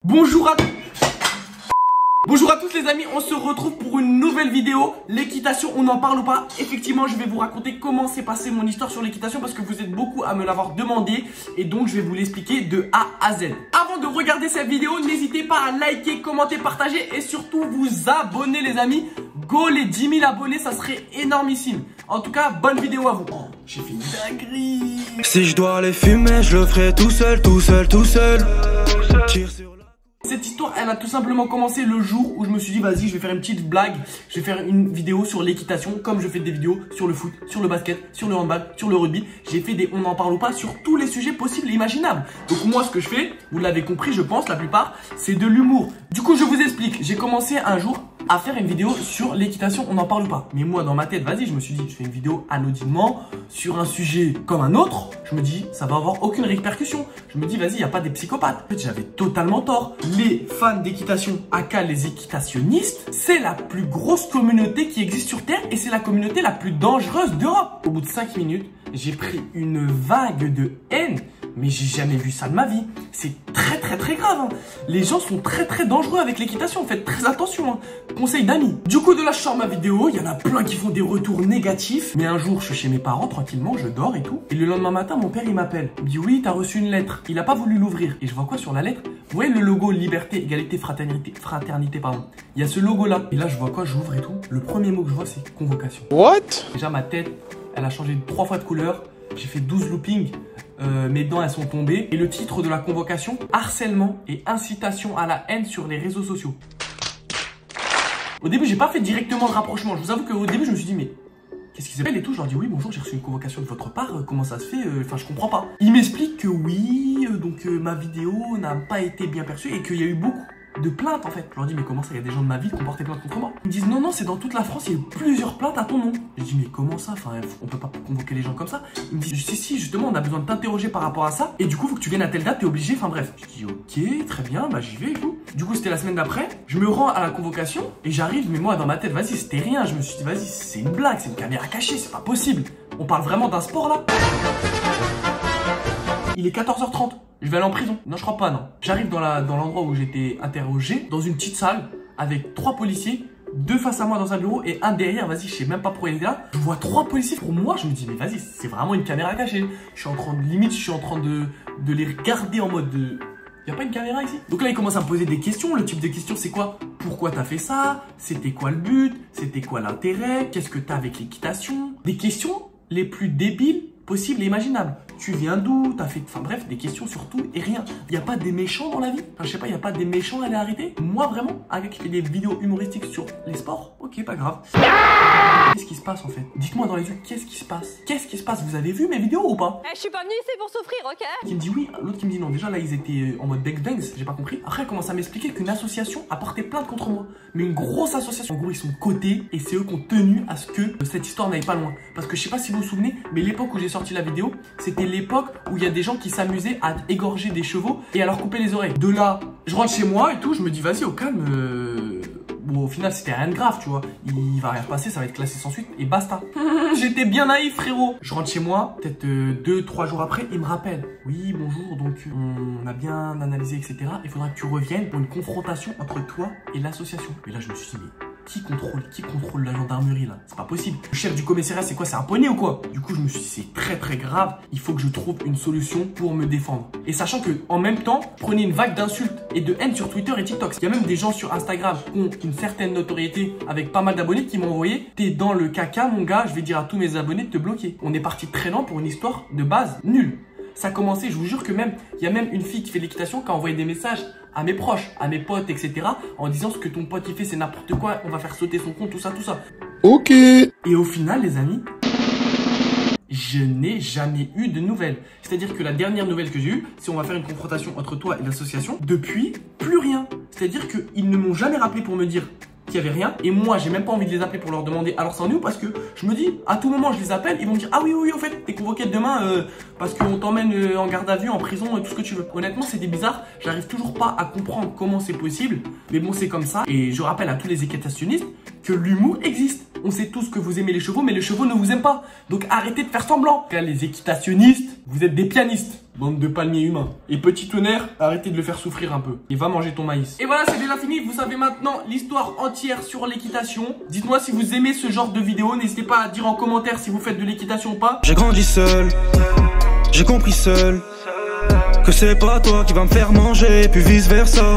Bonjour à tous les amis, on se retrouve pour une nouvelle vidéo. L'équitation, on en parle ou pas? Effectivement, je vais vous raconter comment s'est passée mon histoire sur l'équitation parce que vous êtes beaucoup à me l'avoir demandé et donc je vais vous l'expliquer de A à Z. Avant de regarder cette vidéo, n'hésitez pas à liker, commenter, partager et surtout vous abonner les amis. Go les 10 000 abonnés, ça serait énormissime. En tout cas, bonne vidéo à vous. Oh, j'ai fait une dinguerie. Si je dois les fumer, je le ferai tout seul. Tire sur... Cette histoire, elle a tout simplement commencé le jour où je me suis dit, vas-y, je vais faire une petite blague. Je vais faire une vidéo sur l'équitation, comme je fais des vidéos sur le foot, sur le basket, sur le handball, sur le rugby. J'ai fait des on n'en parle ou pas sur tous les sujets possibles et imaginables. Donc moi, ce que je fais, vous l'avez compris, je pense, la plupart, c'est de l'humour. Du coup, je vous explique. J'ai commencé un jour à faire une vidéo sur l'équitation, on n'en parle pas. Mais moi, dans ma tête, vas-y, je me suis dit, je fais une vidéo anodinement sur un sujet comme un autre. Je me dis, ça va avoir aucune répercussion. Je me dis, vas-y, il n'y a pas des psychopathes. En fait, j'avais totalement tort. Les fans d'équitation, aka les équitationnistes, c'est la plus grosse communauté qui existe sur Terre et c'est la communauté la plus dangereuse d'Europe. Au bout de 5 minutes, j'ai pris une vague de haine. Mais j'ai jamais vu ça de ma vie. C'est très grave. Hein. Les gens sont très dangereux avec l'équitation. Faites très attention. Hein. Conseil d'amis. Du coup, de là, je sors ma vidéo. Il y en a plein qui font des retours négatifs. Mais un jour, je suis chez mes parents tranquillement. Je dors et tout. Et le lendemain matin, mon père, il m'appelle. Il me dit, oui, t'as reçu une lettre. Il a pas voulu l'ouvrir. Et je vois quoi sur la lettre? Vous voyez le logo liberté, égalité, fraternité, pardon. Il y a ce logo-là. Et là, je vois quoi? J'ouvre et tout. Le premier mot que je vois, c'est convocation. What? Déjà, ma tête, elle a changé 3 fois de couleur. J'ai fait 12 loopings. Mes dents elles sont tombées et le titre de la convocation, harcèlement et incitation à la haine sur les réseaux sociaux. Au début j'ai pas fait directement le rapprochement, je vous avoue qu'au début je me suis dit mais qu'est-ce qui s'appelle et tout, je leur dis oui bonjour j'ai reçu une convocation de votre part, comment ça se fait, enfin je comprends pas. Ils m'expliquent que oui, ma vidéo n'a pas été bien perçue et qu'il y a eu beaucoup de plaintes en fait. Je leur dis mais comment ça, il y a des gens de ma ville qui ont porté plainte contre moi. Ils me disent non c'est dans toute la France, il y a eu plusieurs plaintes à ton nom. Je dis mais comment ça, enfin on peut pas convoquer les gens comme ça. Ils me disent si justement on a besoin de t'interroger par rapport à ça et du coup faut que tu viennes à telle date, t'es obligé, enfin bref. Je dis ok très bien, bah j'y vais et tout. Du coup c'était la semaine d'après, je me rends à la convocation et j'arrive, mais moi dans ma tête vas-y c'était rien, je me suis dit vas-y c'est une blague, c'est une caméra cachée, c'est pas possible. On parle vraiment d'un sport là. Il est 14h30. Je vais aller en prison. Non, je crois pas, non. J'arrive dans l'endroit où j'étais interrogé, dans une petite salle, avec 3 policiers, 2 face à moi dans un bureau et un derrière. Vas-y, je sais même pas pourquoi il est là. Je vois 3 policiers pour moi. Je me dis, mais vas-y, c'est vraiment une caméra cachée. Je suis en train de les regarder en mode de... Y a pas une caméra ici? Donc là, il commence à me poser des questions. Le type de question, c'est quoi? Pourquoi t'as fait ça? C'était quoi le but? C'était quoi l'intérêt? Qu'est-ce que t'as avec l'équitation? Des questions les plus débiles possible et imaginable. Tu viens d'où? T'as fait... Enfin bref, des questions sur tout et rien. Il n'y a pas des méchants dans la vie? Enfin je sais pas, il n'y a pas des méchants à les arrêter? Moi vraiment, un gars qui fait des vidéos humoristiques sur les sports? Ok, pas grave. Qu'est-ce qui se passe en fait? Dites-moi dans les yeux, qu'est-ce qui se passe? Qu'est-ce qui se passe? Vous avez vu mes vidéos ou pas? Je suis pas venu ici pour souffrir, ok? Qui me dit oui, l'autre qui me dit non. Déjà là, ils étaient en mode bangs, j'ai pas compris. Après, elle commence à m'expliquer qu'une association a porté plainte contre moi. Mais une grosse association. En gros, ils sont cotés et c'est eux qui ont tenu à ce que cette histoire n'aille pas loin. Parce que je sais pas si vous vous souvenez, mais l'époque où j'ai sorti la vidéo, c'était l'époque où il y a des gens qui s'amusaient à égorger des chevaux et à leur couper les oreilles. De là, je rentre chez moi et tout, je me dis vas-y au calme. Bon, au final, c'était rien de grave, tu vois. Il va rien se passer, ça va être classé sans suite et basta. J'étais bien naïf, frérot. Je rentre chez moi, peut-être 2-3 jours après, il me rappelle. Oui, bonjour, donc on a bien analysé, etc. Il faudra que tu reviennes pour une confrontation entre toi et l'association. Et là, je me suis dit, mais qui contrôle la gendarmerie là? C'est pas possible. Le chef du commissariat, c'est quoi? C'est un poney ou quoi? Du coup, je me suis dit, c'est très grave. Il faut que je trouve une solution pour me défendre. Et sachant que, en même temps, prenez une vague d'insultes et de haine sur Twitter et TikTok. Il y a même des gens sur Instagram qui ont une certaine notoriété avec pas mal d'abonnés qui m'ont envoyé: t'es dans le caca, mon gars, je vais dire à tous mes abonnés de te bloquer. On est parti très lent pour une histoire de base nulle. Ça a commencé, je vous jure que même, il y a même une fille qui fait de l'équitation qui a envoyé des messages à mes proches, à mes potes, etc. en disant ce que ton pote il fait c'est n'importe quoi, on va faire sauter son compte, tout ça. Ok. Et au final les amis, je n'ai jamais eu de nouvelles. C'est-à-dire que la dernière nouvelle que j'ai eue, c'est on va faire une confrontation entre toi et l'association. Depuis, plus rien. C'est-à-dire qu'ils ne m'ont jamais rappelé pour me dire qu'il n'y avait rien. Et moi, j'ai même pas envie de les appeler pour leur demander alors ça en est où, parce que je me dis, à tout moment, je les appelle, ils vont me dire ah oui, en fait, t'es convoqué demain parce qu'on t'emmène en garde à vue, en prison, tout ce que tu veux. Honnêtement, c'était bizarre. J'arrive toujours pas à comprendre comment c'est possible. Mais bon, c'est comme ça. Et je rappelle à tous les équitationnistes que l'humour existe. On sait tous que vous aimez les chevaux, mais les chevaux ne vous aiment pas. Donc arrêtez de faire semblant. Les équitationnistes, vous êtes des pianistes. Bande de palmiers humains. Et petit tonnerre, arrêtez de le faire souffrir un peu. Il va manger ton maïs. Et voilà, c'est déjà fini. Vous savez maintenant l'histoire entière sur l'équitation. Dites-moi si vous aimez ce genre de vidéo. N'hésitez pas à dire en commentaire si vous faites de l'équitation ou pas. J'ai grandi seul, j'ai compris seul que c'est pas toi qui va me faire manger, puis vice versa.